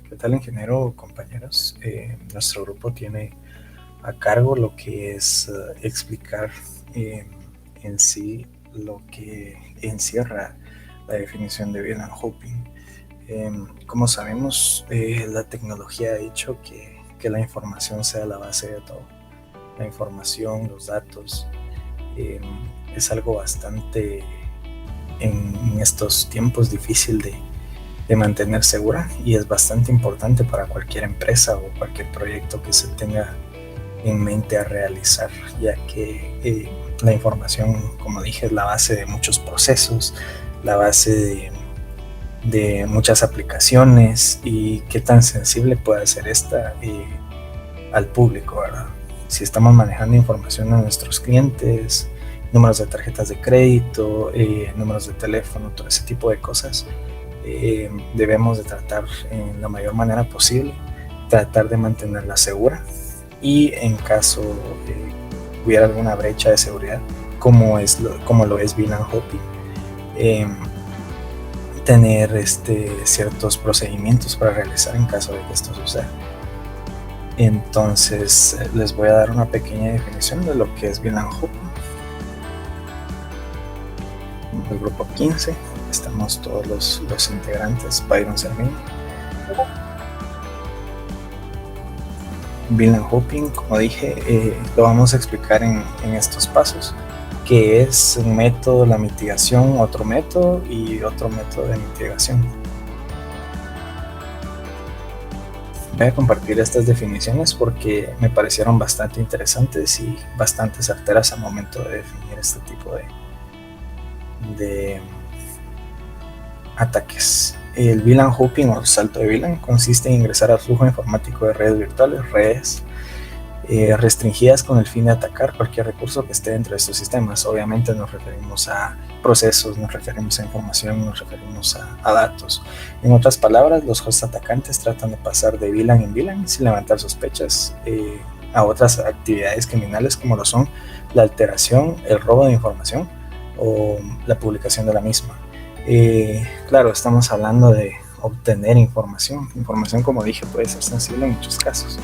¿Qué tal, ingeniero, compañeros? Nuestro grupo tiene a cargo lo que es explicar en sí lo que encierra la definición de VLAN Hopping. Como sabemos, la tecnología ha hecho que la información sea la base de todo. La información, los datos, es algo bastante en estos tiempos difícil de mantener segura, y es bastante importante para cualquier empresa o cualquier proyecto que se tenga en mente a realizar, ya que la información, como dije, es la base de muchos procesos, la base de muchas aplicaciones, y qué tan sensible puede ser esta al público, ¿verdad? Si estamos manejando información a nuestros clientes, números de tarjetas de crédito, números de teléfono, todo ese tipo de cosas, debemos de tratar en la mayor manera posible, tratar de mantenerla segura, y en caso hubiera alguna brecha de seguridad, como lo es VLAN Hopping, tener ciertos procedimientos para realizar en caso de que esto suceda. Entonces les voy a dar una pequeña definición de lo que es VLAN Hopping. El grupo 15, estamos todos los integrantes. Byron Sermín. VLAN Hopping, como dije, lo vamos a explicar en estos pasos, que es un método, la mitigación, otro método y otro método de mitigación. Voy a compartir estas definiciones porque me parecieron bastante interesantes y bastante certeras al momento de definir este tipo de ataques. El VLAN Hopping o salto de VLAN consiste en ingresar al flujo informático de redes virtuales, redes restringidas con el fin de atacar cualquier recurso que esté dentro de estos sistemas. Obviamente nos referimos a procesos, nos referimos a información, nos referimos a datos. En otras palabras, los hosts atacantes tratan de pasar de VLAN en VLAN sin levantar sospechas a otras actividades criminales, como lo son la alteración, el robo de información o la publicación de la misma. Claro, estamos hablando de obtener información. Información, como dije, puede ser sensible en muchos casos.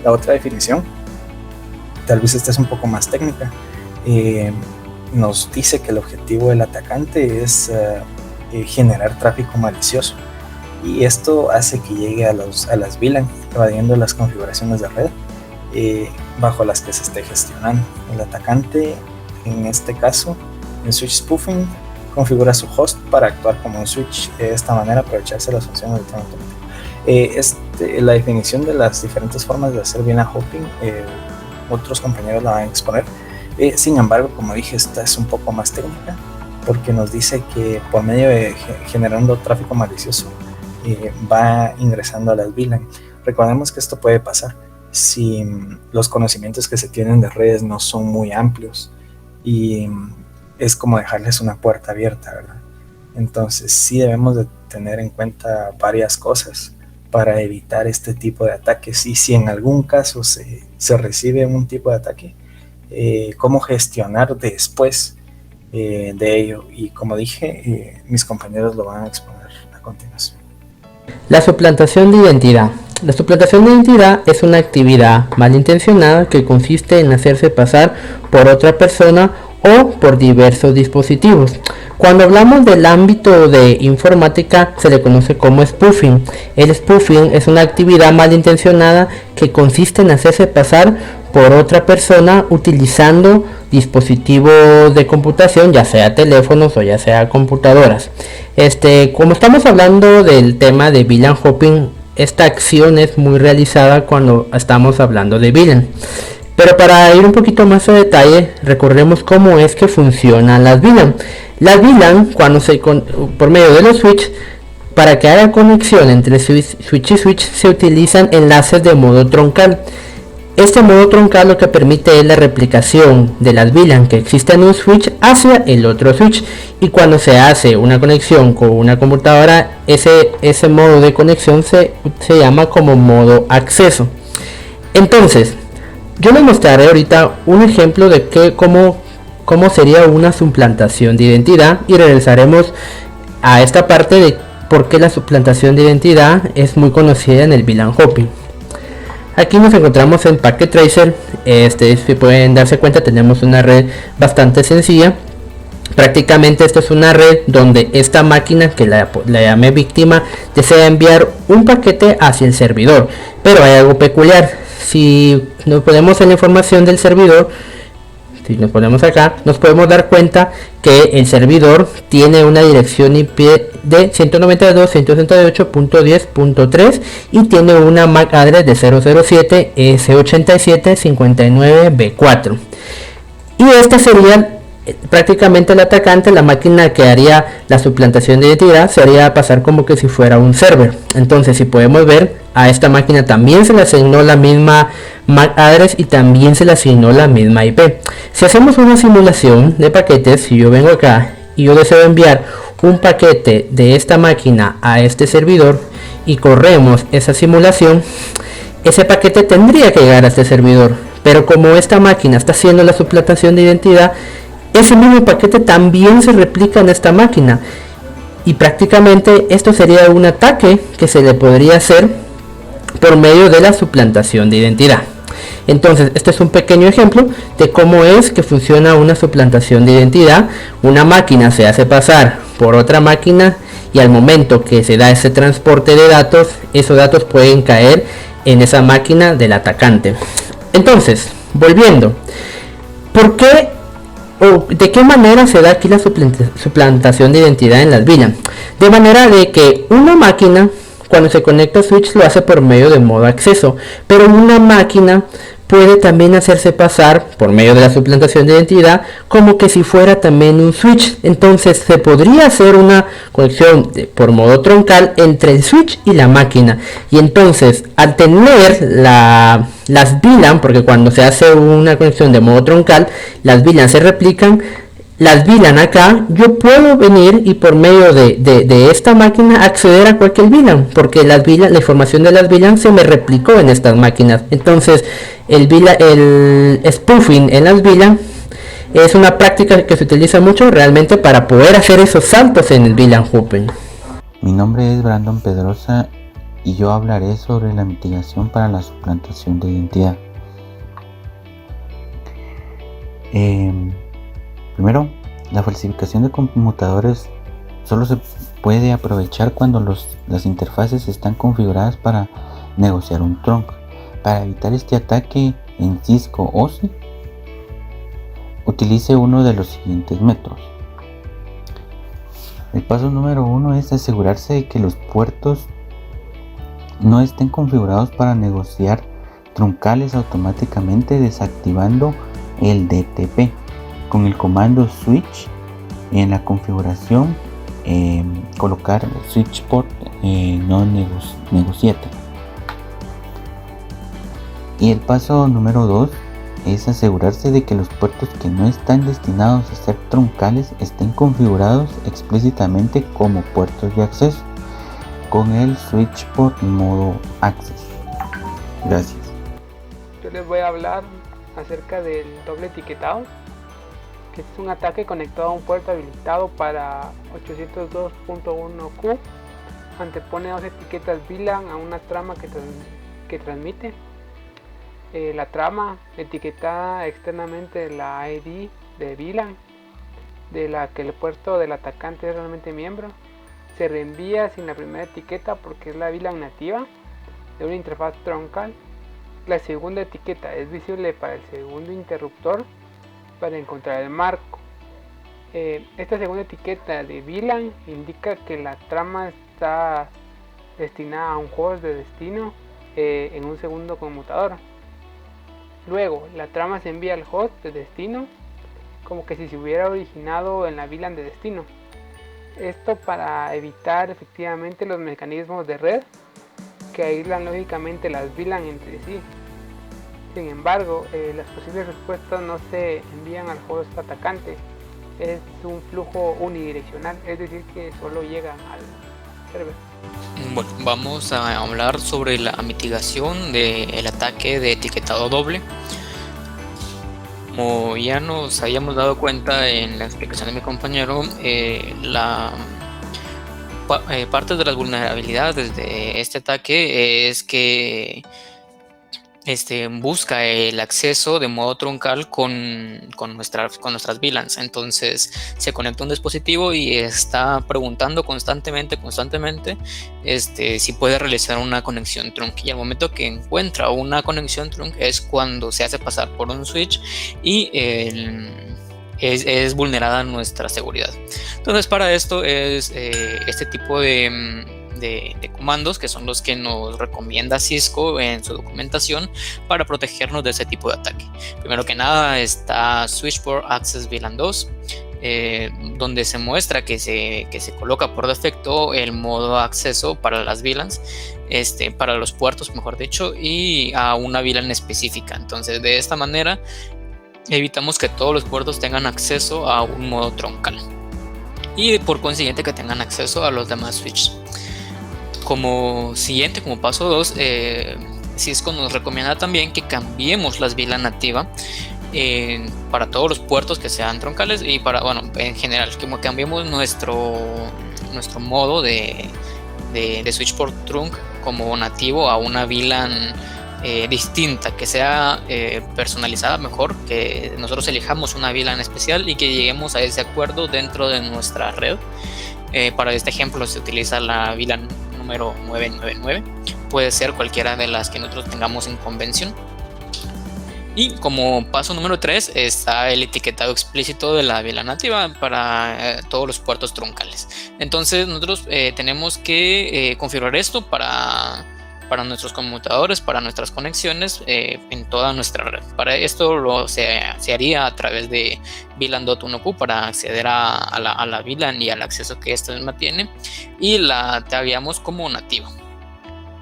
La otra definición, tal vez esta es un poco más técnica, nos dice que el objetivo del atacante es generar tráfico malicioso, y esto hace que llegue a las VLAN, evadiendo las configuraciones de red bajo las que se esté gestionando. El atacante, en este caso, en switch spoofing, configura su host para actuar como un switch, de esta manera aprovecharse las funciones del tema automático. La definición de las diferentes formas de hacer VLAN Hopping, otros compañeros la van a exponer. Sin embargo, como dije, esta es un poco más técnica, porque nos dice que por medio de generando tráfico malicioso va ingresando a las VLAN. Recordemos que esto puede pasar si los conocimientos que se tienen de redes no son muy amplios, y es como dejarles una puerta abierta, ¿verdad? Entonces sí debemos de tener en cuenta varias cosas para evitar este tipo de ataques, y si en algún caso se recibe un tipo de ataque, cómo gestionar después de ello. Y como dije, mis compañeros lo van a exponer a continuación. La suplantación de identidad. La suplantación de identidad es una actividad malintencionada que consiste en hacerse pasar por otra persona o por diversos dispositivos. Cuando hablamos del ámbito de informática, se le conoce como spoofing. El spoofing es una actividad malintencionada que consiste en hacerse pasar por otra persona utilizando dispositivos de computación, ya sea teléfonos o ya sea computadoras. Como estamos hablando del tema de VLAN Hopping, esta acción es muy realizada cuando estamos hablando de VLAN. Pero para ir un poquito más a detalle, recordemos cómo es que funcionan las VLAN. Las VLAN, por medio de los switches, para que haya conexión entre switch y switch, se utilizan enlaces de modo troncal. Este modo troncal lo que permite es la replicación de las VLAN que existen en un switch hacia el otro switch, y cuando se hace una conexión con una computadora, ese modo de conexión se llama como modo acceso. Entonces, yo les mostraré ahorita un ejemplo de cómo sería una suplantación de identidad, y regresaremos a esta parte porque la suplantación de identidad es muy conocida en el VLAN hopping. Aquí nos encontramos en Packet Tracer. Si pueden darse cuenta, tenemos una red bastante sencilla. Prácticamente esta es una red donde esta máquina, que la llamé víctima, desea enviar un paquete hacia el servidor. Pero hay algo peculiar. Si nos ponemos en la información del servidor, si nos ponemos acá, nos podemos dar cuenta que el servidor tiene una dirección IP de 192.168.10.3 y tiene una MAC address de 007 S8759B4. Y esta sería prácticamente el atacante. La máquina que haría la suplantación de identidad se haría pasar como que si fuera un server. Entonces, si podemos ver, a esta máquina también se le asignó la misma MAC address y también se le asignó la misma IP. Si hacemos una simulación de paquetes, si yo vengo acá y yo deseo enviar un paquete de esta máquina a este servidor y corremos esa simulación, ese paquete tendría que llegar a este servidor. Pero como esta máquina está haciendo la suplantación de identidad, ese mismo paquete también se replica en esta máquina, y prácticamente esto sería un ataque que se le podría hacer por medio de la suplantación de identidad. Entonces, este es un pequeño ejemplo de cómo es que funciona una suplantación de identidad. Una máquina se hace pasar por otra máquina y al momento que se da ese transporte de datos, esos datos pueden caer en esa máquina del atacante. Entonces, volviendo, ¿por qué o de qué manera se da aquí la suplantación de identidad en las VLAN? De manera de que una máquina, cuando se conecta a switch, lo hace por medio de modo acceso, pero una máquina puede también hacerse pasar por medio de la suplantación de identidad como que si fuera también un switch. Entonces se podría hacer una conexión por modo troncal entre el switch y la máquina, y entonces al tener las VLAN, porque cuando se hace una conexión de modo troncal las VLAN se replican, las VLAN acá, yo puedo venir y por medio de esta máquina acceder a cualquier VLAN, porque las VLAN, la información de las VLAN se me replicó en estas máquinas. Entonces el spoofing en las VLAN es una práctica que se utiliza mucho realmente para poder hacer esos saltos en el VLAN hopping. Mi nombre es Brandon Pedrosa y yo hablaré sobre la mitigación para la suplantación de identidad. Primero, la falsificación de conmutadores solo se puede aprovechar cuando las interfaces están configuradas para negociar un trunk. Para evitar este ataque en Cisco OSI, utilice uno de los siguientes métodos. El paso número 1 es asegurarse de que los puertos no estén configurados para negociar truncales automáticamente, desactivando el DTP. Con el comando switch en la configuración, colocar switch port no negociate. Y el paso número 2 es asegurarse de que los puertos que no están destinados a ser truncales estén configurados explícitamente como puertos de acceso con el switch port modo access. Gracias. Yo les voy a hablar acerca del doble etiquetado, que es un ataque conectado a un puerto habilitado para 802.1q. Antepone dos etiquetas VLAN a una trama que transmite. La trama etiquetada externamente la ID de VLAN, de la que el puerto del atacante es realmente miembro, se reenvía sin la primera etiqueta porque es la VLAN nativa de una interfaz troncal. La segunda etiqueta es visible para el segundo interruptor para encontrar el marco. Esta segunda etiqueta de VLAN indica que la trama está destinada a un host de destino en un segundo conmutador. Luego la trama se envía al host de destino como que si se hubiera originado en la VLAN de destino. Esto para evitar efectivamente los mecanismos de red que aíslan lógicamente las VLAN entre sí. Sin embargo, las posibles respuestas no se envían al host atacante. Es un flujo unidireccional, es decir que solo llegan al server. Bueno, vamos a hablar sobre la mitigación del ataque de etiquetado doble. Como ya nos habíamos dado cuenta en la explicación de mi compañero, Parte de las vulnerabilidades de este ataque es que busca el acceso de modo truncal con nuestras VLANs. Entonces se conecta a un dispositivo y está preguntando constantemente si puede realizar una conexión trunk, y al momento que encuentra una conexión trunk es cuando se hace pasar por un switch y es vulnerada nuestra seguridad. Entonces, para esto es este tipo de comandos que son los que nos recomienda Cisco en su documentación para protegernos de ese tipo de ataque. Primero que nada está Switchport Access VLAN 2, donde se muestra que se coloca por defecto el modo acceso para las VLANs, para los puertos, mejor dicho, y a una VLAN específica. Entonces, de esta manera evitamos que todos los puertos tengan acceso a un modo troncal y por consiguiente que tengan acceso a los demás switches. Como paso 2, Cisco nos recomienda también que cambiemos las VLAN nativa para todos los puertos que sean troncales y en general, que cambiemos nuestro modo de switch port trunk como nativo a una VLAN distinta, que sea personalizada mejor, que nosotros elijamos una VLAN especial y que lleguemos a ese acuerdo dentro de nuestra red. Para este ejemplo se utiliza la VLAN número 999, puede ser cualquiera de las que nosotros tengamos en convención. Y como paso número 3 está el etiquetado explícito de la VLAN nativa para todos los puertos troncales. Entonces nosotros tenemos que configurar esto para nuestros conmutadores, para nuestras conexiones en toda nuestra red. Para esto se haría a través de VLAN.1Q para acceder a la VLAN y al acceso que esta misma tiene, y la tagueamos como nativa.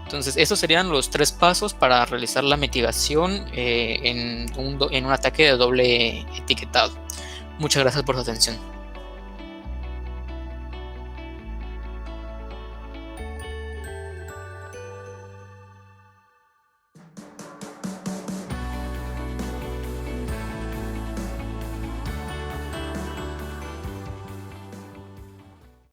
Entonces estos serían los 3 pasos para realizar la mitigación en un ataque de doble etiquetado. Muchas gracias por su atención.